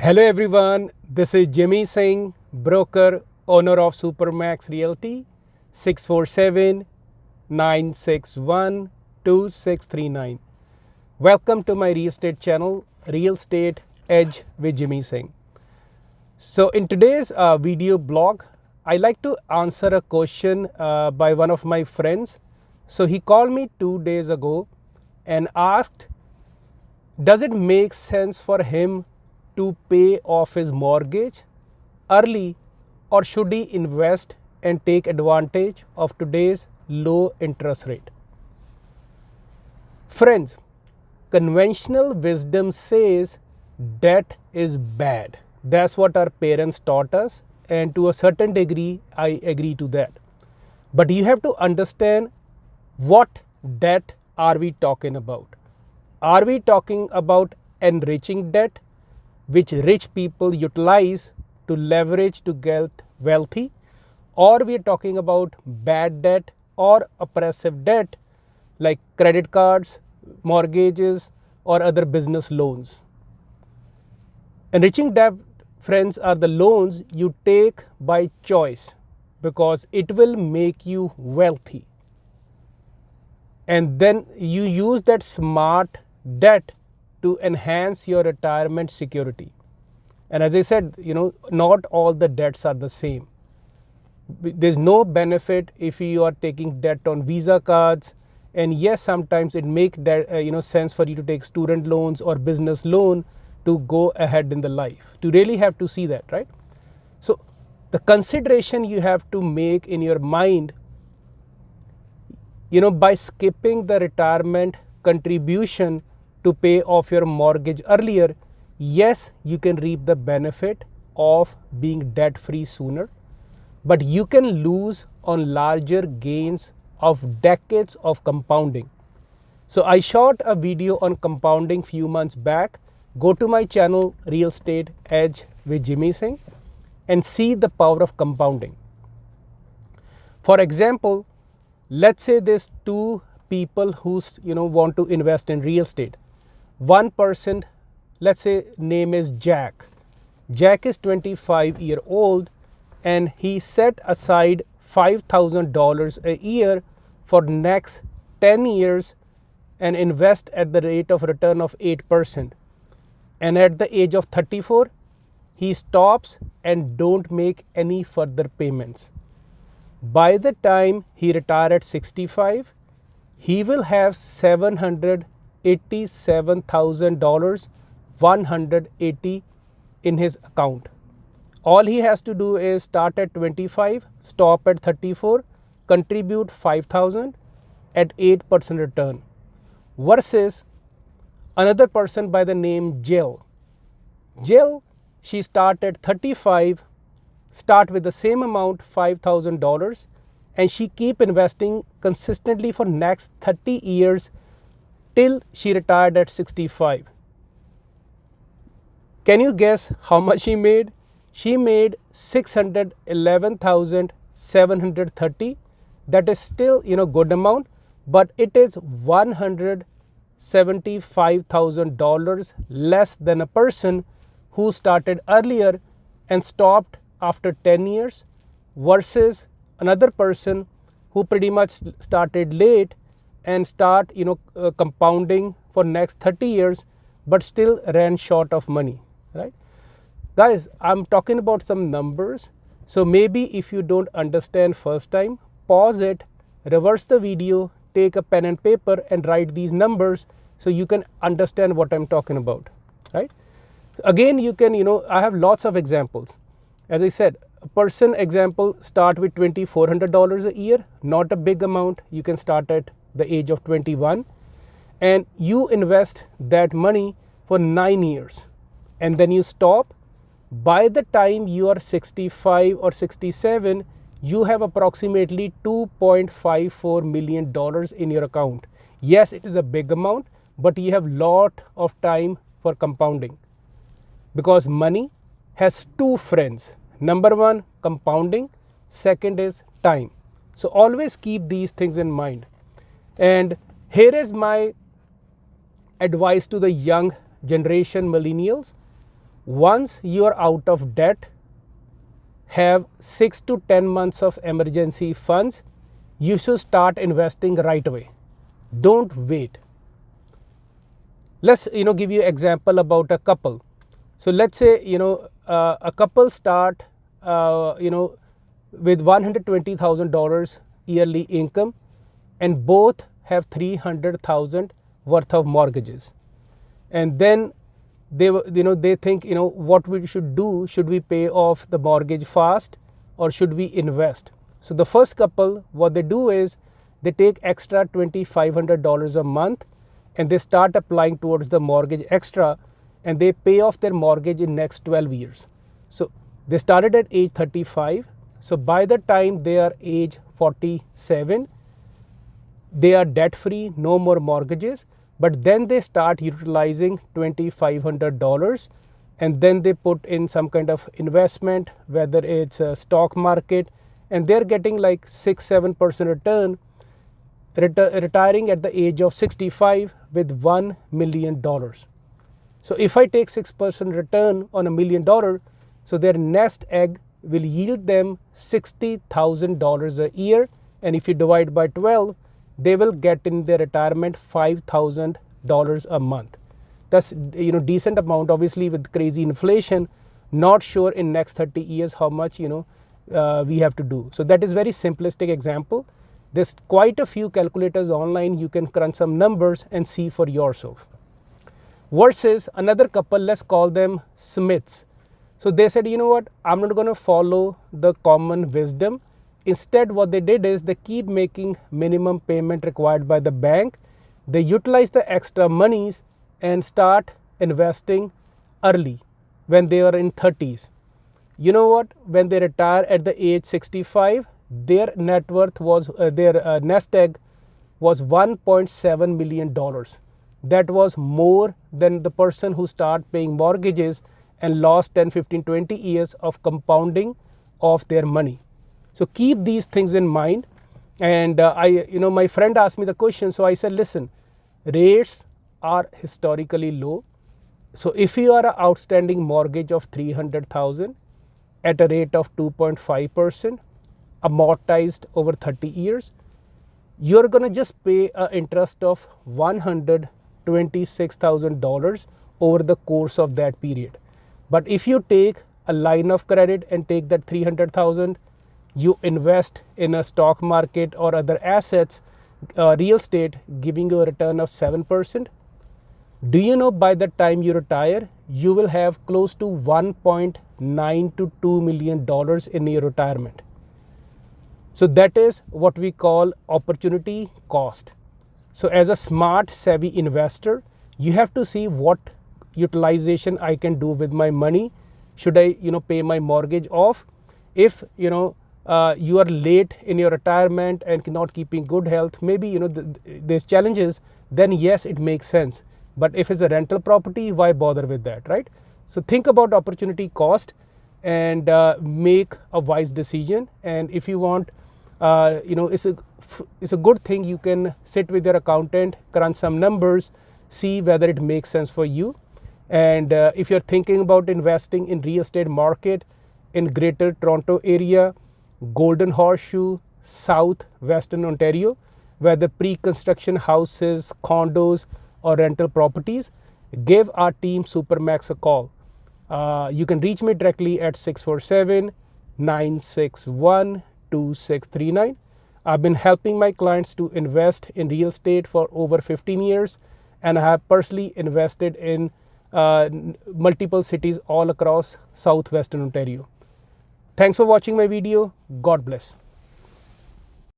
Hello everyone, this is Jimmy Singh, broker, owner of Supermax Realty, 647-961-2639. Welcome to my real estate channel, Real Estate Edge with Jimmy Singh. So in today's video blog, I like to answer a question by one of my friends. So he called me 2 days ago and asked, does it make sense for him to pay off his mortgage early, or should he invest and take advantage of today's low interest rate? Friends, conventional wisdom says debt is bad. That's what our parents taught us, and to a certain degree, I agree to that. But you have to understand, what debt are we talking about? Are we talking about enriching debt, which rich people utilize to leverage to get wealthy, or we are talking about bad debt or oppressive debt like credit cards, mortgages, or other business loans? Enriching debt, friends, are the loans you take by choice because it will make you wealthy, and then you use that smart debt to enhance your retirement security. And as I said, not all the debts are the same. There's no benefit if you are taking debt on Visa cards. And yes, sometimes it makes sense for you to take student loans or business loan to go ahead in the life. To really have to see that, right? So the consideration you have to make in your mind, by skipping the retirement contribution to pay off your mortgage earlier, yes, you can reap the benefit of being debt free sooner, but you can lose on larger gains of decades of compounding. So I shot a video on compounding few months back. Go to my channel, Real Estate Edge with Jimmy Singh, and see the power of compounding. For example, let's say there's two people who want to invest in real estate. One person, let's say name is Jack. Jack is 25-year-old and he set aside $5,000 a year for next 10 years and invest at the rate of return of 8%. And at the age of 34, he stops and don't make any further payments. By the time he retires at 65, he will have $787,000, 180 in his account. All he has to do is start at 25, stop at 34, contribute 5,000 at 8% return. Versus another person by the name Jill. Jill, she started 35, start with the same amount, $5,000, and she keep investing consistently for next 30 years till she retired at 65. Can you guess how much she made? She made $611,730. That is still good amount, but it is $175,000 less than a person who started earlier and stopped after 10 years, versus another person who pretty much started late and start compounding for next 30 years but still ran short of money, right? Guys, I'm talking about some numbers, so maybe if you don't understand first time, pause it, reverse the video, take a pen and paper and write these numbers so you can understand what I'm talking about, right? Again, you can, I have lots of examples. As I said, a person example start with $2,400 a year, not a big amount. You can start at the age of 21 and you invest that money for 9 years and then you stop. By the time you are 65 or 67, you have approximately $2.54 million in your account. Yes, it is a big amount, but you have lot of time for compounding, because money has two friends. Number one, compounding. Second is time. So always keep these things in mind. And here is my advice to the young generation millennials. Once you are out of debt, have 6 to 10 months of emergency funds, you should start investing right away. Don't wait. Let's give you an example about a couple. So let's say a couple start with $120,000 yearly income, and both have $300,000 worth of mortgages. And then they think what we should do. Should we pay off the mortgage fast or should we invest? So the first couple, what they do is they take extra $2,500 a month and they start applying towards the mortgage extra, and they pay off their mortgage in next 12 years. So they started at age 35. So by the time they are age 47, they are debt free, no more mortgages. But then they start utilizing $2,500 and then they put in some kind of investment, whether it's a stock market, and they're getting like 6-7% return, retiring at the age of 65 with $1 million. So if I take 6% return on $1 million, so their nest egg will yield them $60,000 a year, and if you divide by 12, they will get in their retirement $5,000 a month. That's decent amount. Obviously, with crazy inflation, not sure in next 30 years how much we have to do. So that is very simplistic example. There's quite a few calculators online. You can crunch some numbers and see for yourself. Versus another couple, let's call them Smiths. So they said, you know what, I'm not going to follow the common wisdom. Instead, what they did is they keep making minimum payment required by the bank. They utilize the extra monies and start investing early when they are in 30s. You know what? When they retire at the age 65, their net worth was, their nest egg was $1.7 million. That was more than the person who started paying mortgages and lost 10, 15, 20 years of compounding of their money. So keep these things in mind. And my friend asked me the question. So I said, listen, rates are historically low. So if you are an outstanding mortgage of $300,000 at a rate of 2.5%, amortized over 30 years, you're going to just pay an interest of $126,000 over the course of that period. But if you take a line of credit and take that $300,000, you invest in a stock market or other assets, real estate, giving you a return of 7%. Do you know by the time you retire, you will have close to $1.9 to $2 million in your retirement. So that is what we call opportunity cost. So as a smart, savvy investor, you have to see what utilization I can do with my money. Should I, pay my mortgage off? If, you are late in your retirement and not keeping good health, maybe, there's challenges, then yes, it makes sense. But if it's a rental property, why bother with that, right? So think about opportunity cost and make a wise decision. And if you want, it's a good thing. You can sit with your accountant, crunch some numbers, see whether it makes sense for you. And if you're thinking about investing in real estate market in Greater Toronto area, Golden Horseshoe, South Western Ontario, whether pre-construction houses, condos, or rental properties, give our team Supermax a call. You can reach me directly at 647-961-2639. I've been helping my clients to invest in real estate for over 15 years, and I have personally invested in multiple cities all across southwestern Ontario. Thanks for watching my video. God bless.